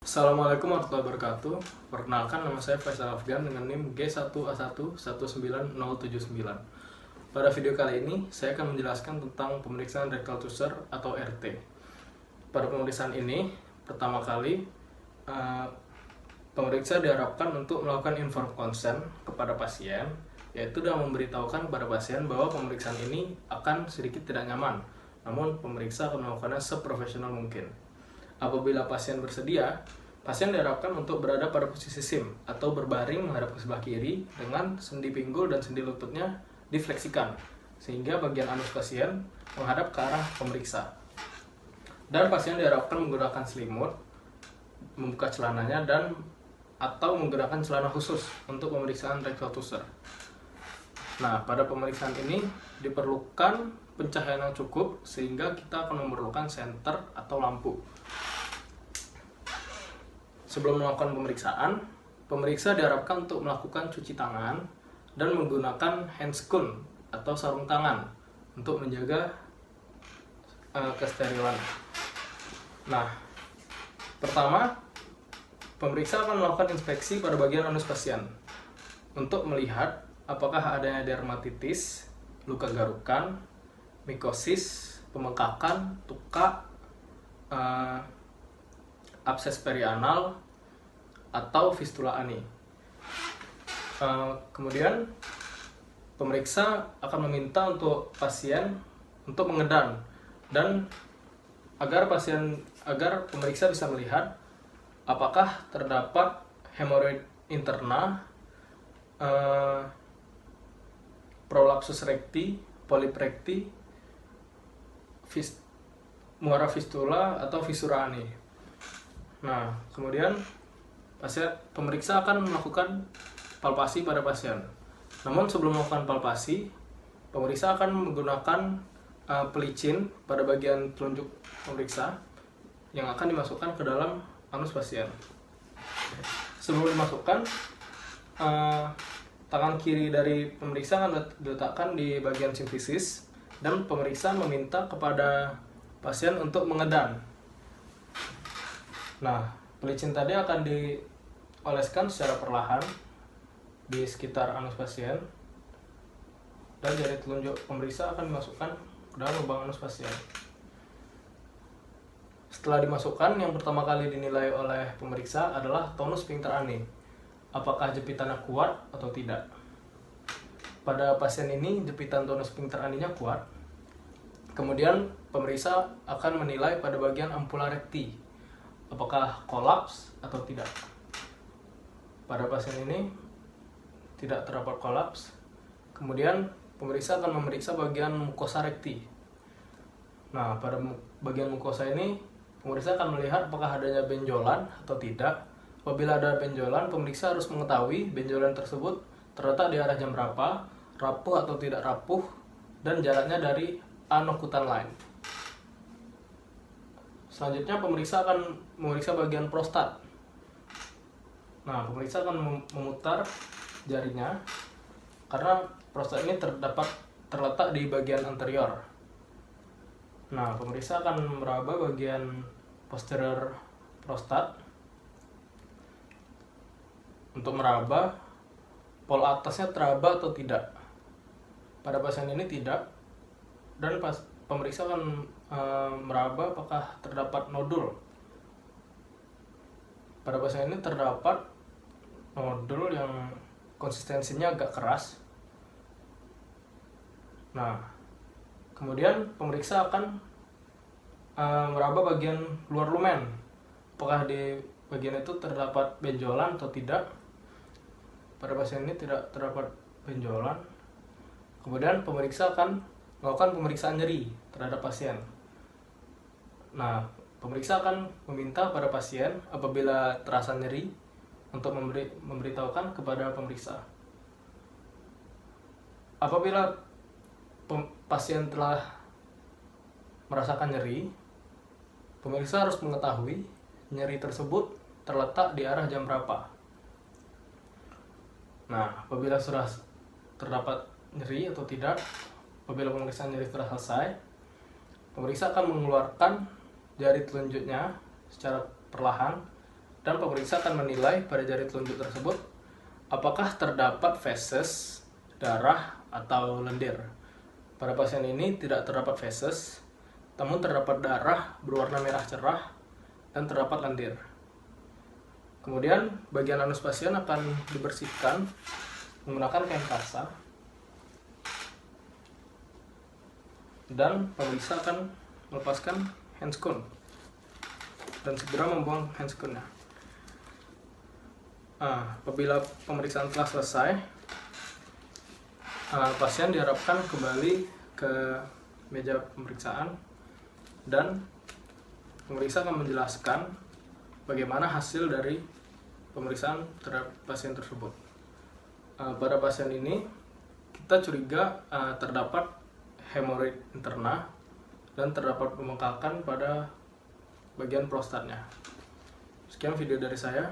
Assalamualaikum warahmatullahi wabarakatuh. Perkenalkan, nama saya Faisal Afgan dengan NIM G1A1-19079. Pada video kali ini, saya akan menjelaskan tentang pemeriksaan rectal tusser atau RT. Pada pemeriksaan ini, pertama kali pemeriksa diharapkan untuk melakukan informed consent kepada pasien, yaitu dengan memberitahukan kepada pasien bahwa pemeriksaan ini akan sedikit tidak nyaman, namun pemeriksa akan melakukannya seprofesional mungkin. Apabila pasien bersedia, pasien diharapkan untuk berada pada posisi sim atau berbaring menghadap ke sebelah kiri dengan sendi pinggul dan sendi lututnya difleksikan sehingga bagian anus pasien menghadap ke arah pemeriksa. Dan pasien diharapkan menggunakan selimut, membuka celananya atau menggunakan celana khusus untuk pemeriksaan rectal tusser. Nah, pada pemeriksaan ini diperlukan pencahayaan yang cukup sehingga kita akan memerlukan senter atau lampu. Sebelum melakukan pemeriksaan, pemeriksa diharapkan untuk melakukan cuci tangan dan menggunakan handscoon atau sarung tangan untuk menjaga kesterilan. Nah, pertama, pemeriksa akan melakukan inspeksi pada bagian anus pasien untuk melihat apakah adanya dermatitis, luka garukan, mikosis, pembengkakan, tuka, abses perianal, atau fistula ani. Kemudian pemeriksa akan meminta untuk pasien untuk mengedan dan agar pemeriksa bisa melihat apakah terdapat hemoroid interna, prolapsus recti, polip recti, muara fistula atau fisura ani. Nah, kemudian pemeriksa akan melakukan palpasi pada pasien. Namun sebelum melakukan palpasi, pemeriksa akan menggunakan pelicin pada bagian telunjuk pemeriksa yang akan dimasukkan ke dalam anus pasien. Sebelum dimasukkan, tangan kiri dari pemeriksa akan diletakkan di bagian simfisis dan pemeriksa meminta kepada pasien untuk mengedan. Nah, pelicin tadi akan dioleskan secara perlahan di sekitar anus pasien dan jari telunjuk pemeriksa akan dimasukkan ke dalam lubang anus pasien. Setelah dimasukkan, yang pertama kali dinilai oleh pemeriksa adalah tonus sphincter ani. Apakah jepitannya kuat atau tidak? Pada pasien ini, jepitan tonus sphincter aninya kuat. Kemudian, pemeriksa akan menilai pada bagian ampula recti. Apakah kolaps atau tidak? Pada pasien ini tidak terdapat kolaps. Kemudian pemeriksa akan memeriksa bagian mukosa recti. Nah, pada bagian mukosa ini pemeriksa akan melihat apakah adanya benjolan atau tidak. Apabila ada benjolan, pemeriksa harus mengetahui benjolan tersebut terletak di arah jam berapa, rapuh atau tidak rapuh, dan jaraknya dari anokutan line. Selanjutnya pemeriksa akan memeriksa bagian prostat. Nah, pemeriksa akan memutar jarinya karena prostat ini terletak di bagian anterior. Nah, pemeriksa akan meraba bagian posterior prostat untuk meraba pol atasnya teraba atau tidak. Pada pasien ini tidak, dan pemeriksa akan meraba apakah terdapat nodul. Pada pasien ini terdapat nodul yang konsistensinya agak keras. Nah, kemudian pemeriksa akan meraba bagian luar lumen. Apakah di bagian itu terdapat benjolan atau tidak? Pada pasien ini tidak terdapat benjolan. Kemudian pemeriksa akan melakukan pemeriksaan nyeri terhadap pasien. Nah, pemeriksa akan meminta pada pasien apabila terasa nyeri untuk memberitahukan kepada pemeriksa. Apabila pasien telah merasakan nyeri, pemeriksa harus mengetahui nyeri tersebut terletak di arah jam berapa. Nah, apabila sudah terdapat nyeri atau tidak, apabila pemeriksaan nyeri telah selesai, pemeriksa akan mengeluarkan jari telunjuknya secara perlahan dan pemeriksa akan menilai pada jari telunjuk tersebut apakah terdapat feses, darah, atau lendir. Pada pasien ini tidak terdapat feses, namun terdapat darah berwarna merah cerah dan terdapat lendir. Kemudian bagian anus pasien akan dibersihkan menggunakan kain kasa dan pemeriksa akan melepaskan handscoon dan segera membuang handscoonnya. Apabila pemeriksaan telah selesai, pasien diharapkan kembali ke meja pemeriksaan dan pemeriksa akan menjelaskan bagaimana hasil dari pemeriksaan terhadap pasien tersebut. Pada pasien ini kita curiga terdapat hemoroid interna dan terdapat pembengkakan pada bagian prostatnya. Sekian video dari saya.